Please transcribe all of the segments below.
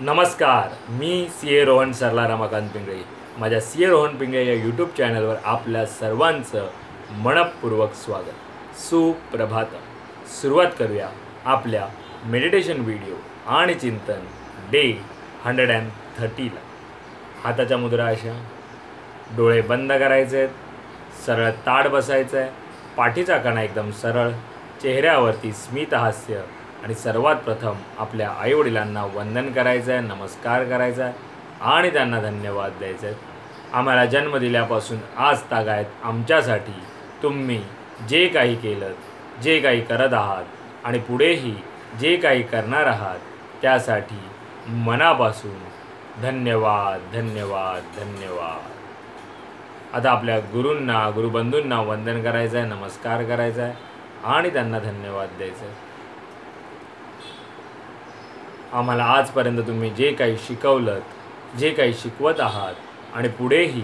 नमस्कार, मी सी ए रोहन सरला रमाकांत पिंगळे. माझ्या सी ए रोहन पिंगळे या यूट्यूब चॅनलवर आपल्या सर्वांचं मनपूर्वक स्वागत. सुप्रभातम. सुरुवात करूया आपल्या मेडिटेशन व्हिडिओ आणि चिंतन डे 130ला. हाताच्या मुद्रा अशा, डोळे बंद करायचे आहेत, सरळ ताठ बसायचं आहे, पाठीचा कणा एकदम सरळ, चेहऱ्यावरती स्मितहास्य आणि सर्वात प्रथम आपल्या आईवडिलांना वंदन करायचं आहे, नमस्कार करायचा आहे आणि त्यांना धन्यवाद द्यायचे आहेत. आम्हाला जन्म दिल्यापासून आज तागायत आमच्यासाठी तुम्ही जे काही केलं, जे काही करत आहात आणि पुढेही जे काही करणार आहात त्यासाठी मनापासून धन्यवाद धन्यवाद धन्यवाद. आता आपल्या गुरूंना, गुरुबंधूंना वंदन करायचं आहे, नमस्कार करायचा आहे आणि त्यांना धन्यवाद द्यायचं आहे. आम्हाला आजपर्यंत तुम्ही जे काही शिकवलं, जे काही शिकवत आहात आणि पुढेही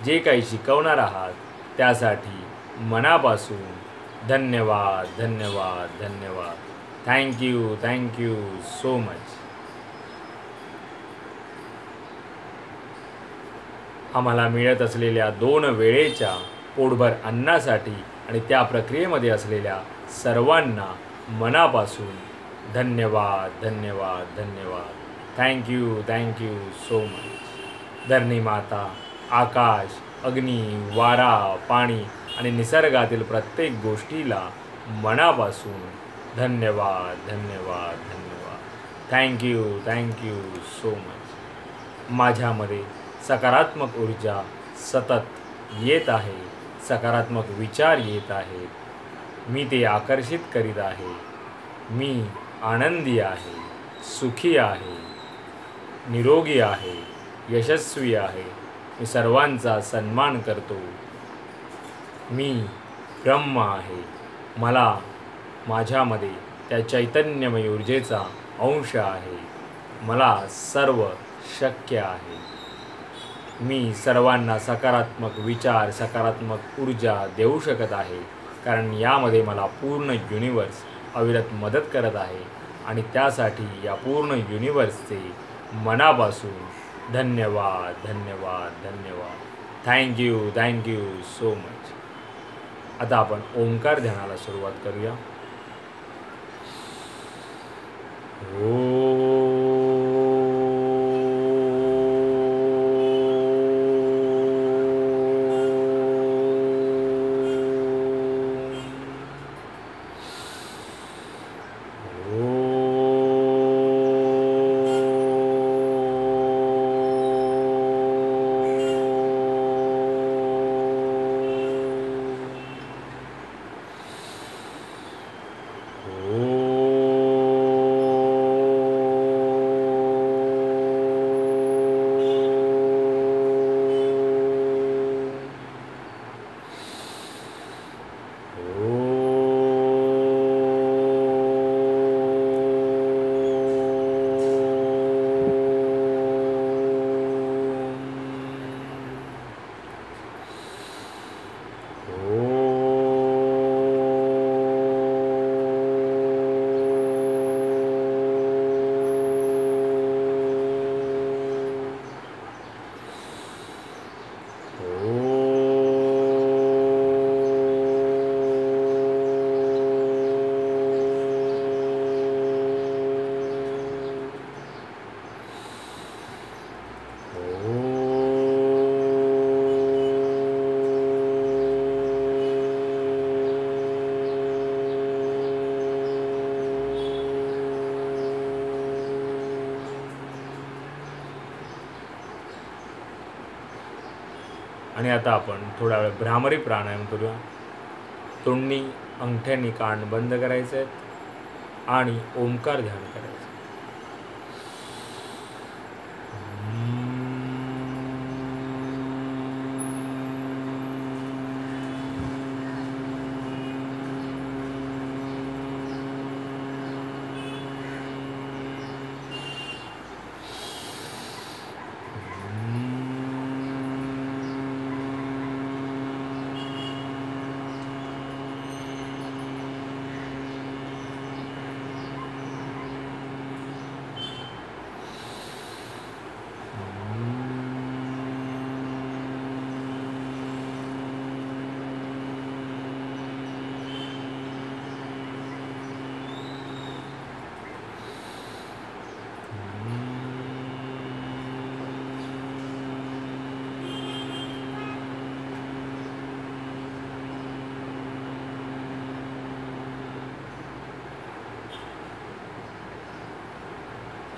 जे काही शिकवणार आहात त्यासाठी मनापासून धन्यवाद धन्यवाद धन्यवाद. Thank you so much. आम्हाला मिळत असलेल्या 2 वेळेच्या पोटभर अन्नासाठी आणि त्या प्रक्रियेमध्ये असलेल्या सर्वांना मनापासून धन्यवाद धन्यवाद धन्यवाद. Thank you so much. धरणी माता, आकाश, अग्नी, वारा, पाणी आणि निसर्गातील प्रत्येक गोष्टीला मनापासून धन्यवाद धन्यवाद धन्यवाद. Thank you so much. माझ्यामध्ये सकारात्मक ऊर्जा सतत येत आहे, सकारात्मक विचार येत आहेत, मी ते आकर्षित करीत आहे. मी आनंदी आहे, सुखी आहे, निरोगी आहे, यशस्वी आहे. मी सर्वांचा सन्मान करतो. मी ब्रह्म आहे. मला माझ्यामध्ये त्या चैतन्यमय ऊर्जेचा अंश आहे. मला सर्व शक्य आहे. मी सर्वांना सकारात्मक विचार, सकारात्मक ऊर्जा देऊ शकत आहे, कारण यामध्ये मला पूर्ण युनिवर्स अविरत मदत करत आहे आणि त्यासाठी या पूर्ण युनिवर्सचे मनापासून धन्यवाद धन्यवाद धन्यवाद. Thank you so much. आता आपण ओंकार ध्यानाला सुरुवात करूया. आणि आता आपण थोडा वेळ भ्रामरी प्राणायाम करूया. तोंडनी अंगठ्यांनी कान बंद करायचे आहेत आणि ओंकार ध्यान करायचं.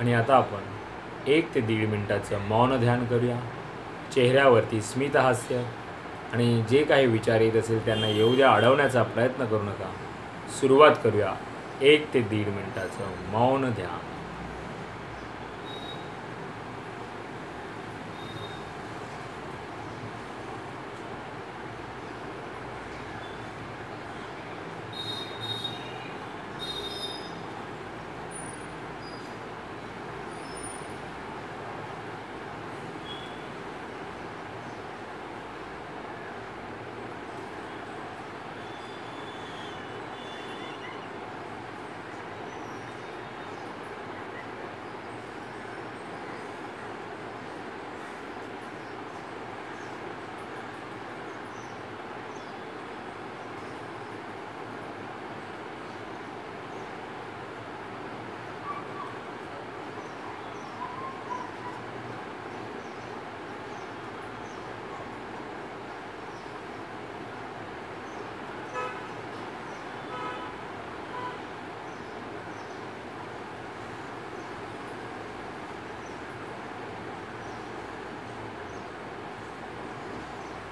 आणि आता आपण 1 ते 1.5 मिनिटाचं मौन ध्यान करूया. चेहऱ्यावरती स्मित हास्य आणि जे काही विचार येत असेल त्यांना येऊ द्या, अडवण्याचा प्रयत्न करू नका. सुरुवात करूया 1 ते 1.5 मिनिटाचं मौन ध्यान.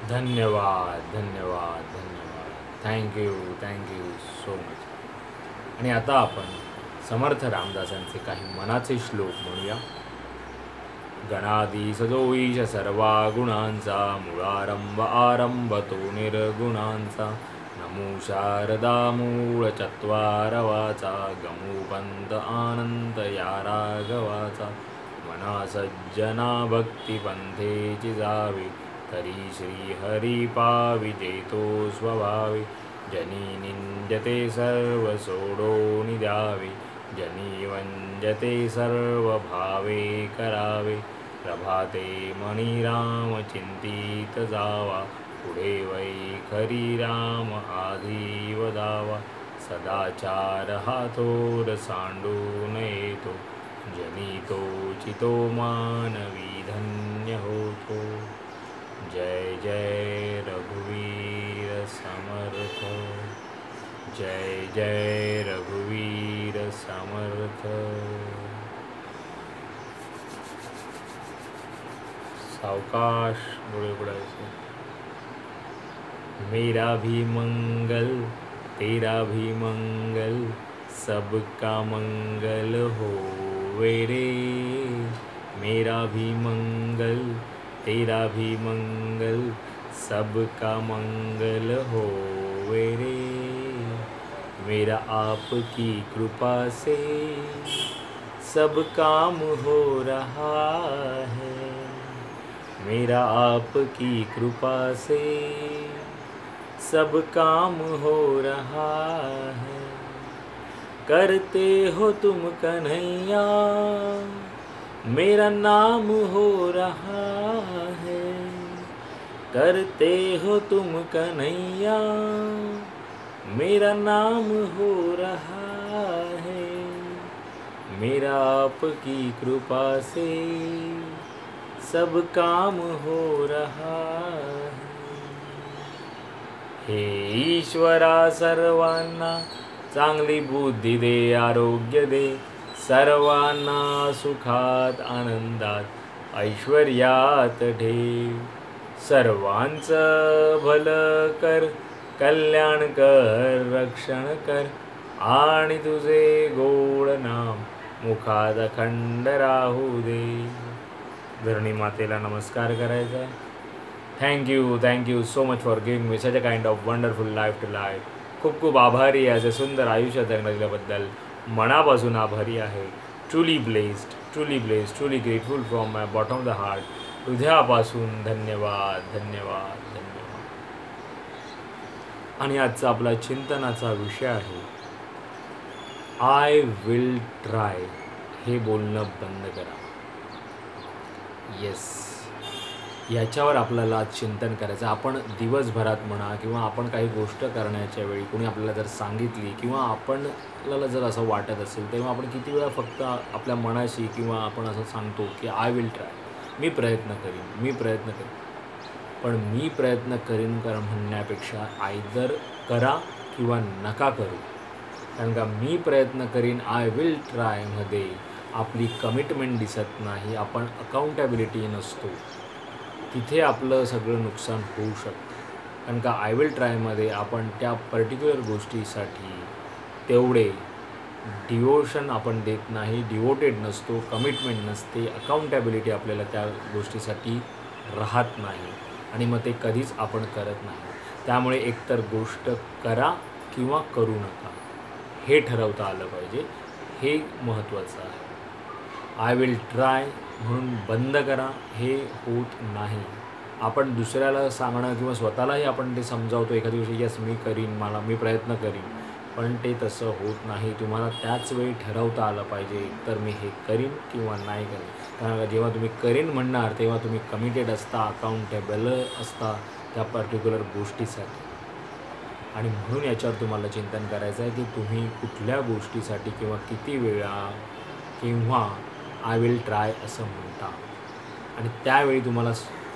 धन्यवाद धन्यवाद धन्यवाद. Thank you so much. आणि आता आपण समर्थ रामदासांचे काही मनाचे श्लोक म्हणूया. गणादी सजोईश सर्वा गुणांचा, मूळारंभ आरंभ तो निर्गुणांचा. नमो शारदा मूळ चत्वारवाचा, गमुपंत आनंद या राघवाचा. मना सज्जना भक्ती पंथेची जावी, तरी श्री हरी पावी जेतो स्वभावी. जनी निंजते सर्व सोडोनी द्यावे, जनी वंजते सर्व भावे करावे. प्रभाते मणी राम चिंतित जावा, पुढे वै खरी राम आधी वदावा. सदाचार हा थोर सांडून येतो, जनी तो चितो मानवी धन्य होतो. जय जय रघुवीर समर्थ, जय जय रघुवीर समर्थ. सावकाश डोळे उघडायचे. मेरा भी मंगल तेरा भी मंगल, सबका मंगल होवे रे. मेरा भी मंगल तेरा भी मंगल, सबका मंगल होवे रे. मेरा आपकी कृपा से सब काम हो रहा है. मेरा आपकी कृपा से सब काम हो रहा है. करते हो तुम कन्हैया, मेरा नाम हो रहा है. करते हो तुम कन्हैया, मेरा नाम हो रहा है. मेरा आपकी कृपा से सब काम हो रहा है. हे ईश्वरा सर्वांना चांगली बुद्धी दे, आरोग्य दे. सर्वांना सुखात आनंदात ऐश्वर्यात ठेव. सर्वांचं भलं कर, कल्याण कर, रक्षण कर. आणि तुझे गोड नाम मुखात अखंड राहू दे. धरणी मातेला नमस्कार करायचा. Thank you so much for giving me such a kind of wonderful life to life. खूप खूप आभारी आहे. असे सुंदर आयुष्य जगण्याबद्दल मनापासून आभारी आहे. Truly blessed, truly grateful from my bottom of the heart. हृदयापासून धन्यवाद धन्यवाद धन्यवाद. आणि आजचा आपला चिंतनाचा विषय आहे आय विल ट्राय. हे बोलणं बंद करा. येस, याच्यावर आपल्याला आज चिंतन करायचं. आपण दिवसभरात म्हणा किंवा आपण काही गोष्ट करण्याच्या वेळी कोणी आपल्याला जर सांगितली किंवा आपल्याला जर असं वाटत असेल तेव्हा आपण किती वेळा फक्त आपल्या मनाशी किंवा आपण असं सांगतो की आय विल ट्राय, मी प्रयत्न करीन. पण मी प्रयत्न करीन म्हणण्यापेक्षा आयदर करा किंवा नका करू. कारण का मी प्रयत्न करीन आय विल ट्रायमध्ये आपली कमिटमेंट दिसत नाही, आपण अकाउंटेबिलिटी नसतो, तिथे आपलं सगळं नुकसान होऊ शकतं. कारण का आय विल ट्रायमध्ये आपण त्या पर्टिक्युलर गोष्टीसाठी तेवढे डिवोशन आपण देत नाही, डिवोटेड नसतो, कमिटमेंट नसते, अकाउंटेबिलिटी आपल्याला त्या गोष्टीसाठी राहत नाही आणि मग ते कधीच आपण करत नाही. त्यामुळे एकतर गोष्ट करा किंवा करू नका हे ठरवता आलं पाहिजे, हे महत्त्वाचं आहे. आय विल ट्राय म्हणून बंद करा हे होत नाही. आपण दुसऱ्याला सांगणं किंवा स्वतःलाही आपण ते समजावतो एखादी गोष्ट, यस मी करीन, मी प्रयत्न करीन, पण ते तसं होत नाही. तुम्हाला त्याच वेळी ठरवता आलं पाहिजे, एकतर मी हे करीन किंवा नाही करीन. कारण जेव्हा तुम्ही करीन म्हणणार तेव्हा तुम्ही कमिटेड असता, अकाउंटेबल असता त्या पर्टिक्युलर गोष्टीसाठी. आणि म्हणून याच्यावर तुम्हाला चिंतन करायचं आहे की तुम्ही कुठल्या गोष्टीसाठी किंवा किती वेळा किंवा आय विल ट्राय असं म्हणता. आणि त्यावेळी तुम्हाला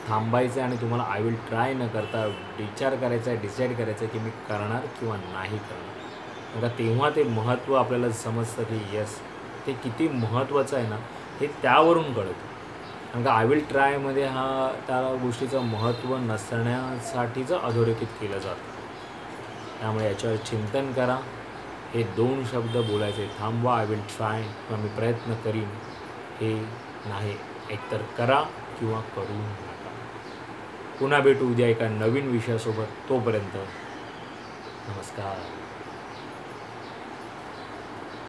थांबायचं आहे आणि तुम्हाला आय विल ट्राय न करता विचार करायचा आहे, डिसाईड करायचं आहे की मी करणार किंवा नाही करणार. बघा तेव्हा ते महत्त्व आपल्याला समजतं की यस ते किती महत्त्वाचं आहे ना हे त्यावरून कळतं. कारण का आय विल ट्रायमध्ये त्या गोष्टीचं महत्त्व नसण्यासाठीचं अधोरेखित केलं जातं. त्यामुळे याच्यावर चिंतन करा. हे 2 शब्द बोलायचे, थांबवा आय विल ट्राय किंवा मी प्रयत्न करीन हे नाही, एकतर करा किंवा करू नका. पुन्हा भेटू उद्या एका नवीन विषयासोबत. तोपर्यंत नमस्कार.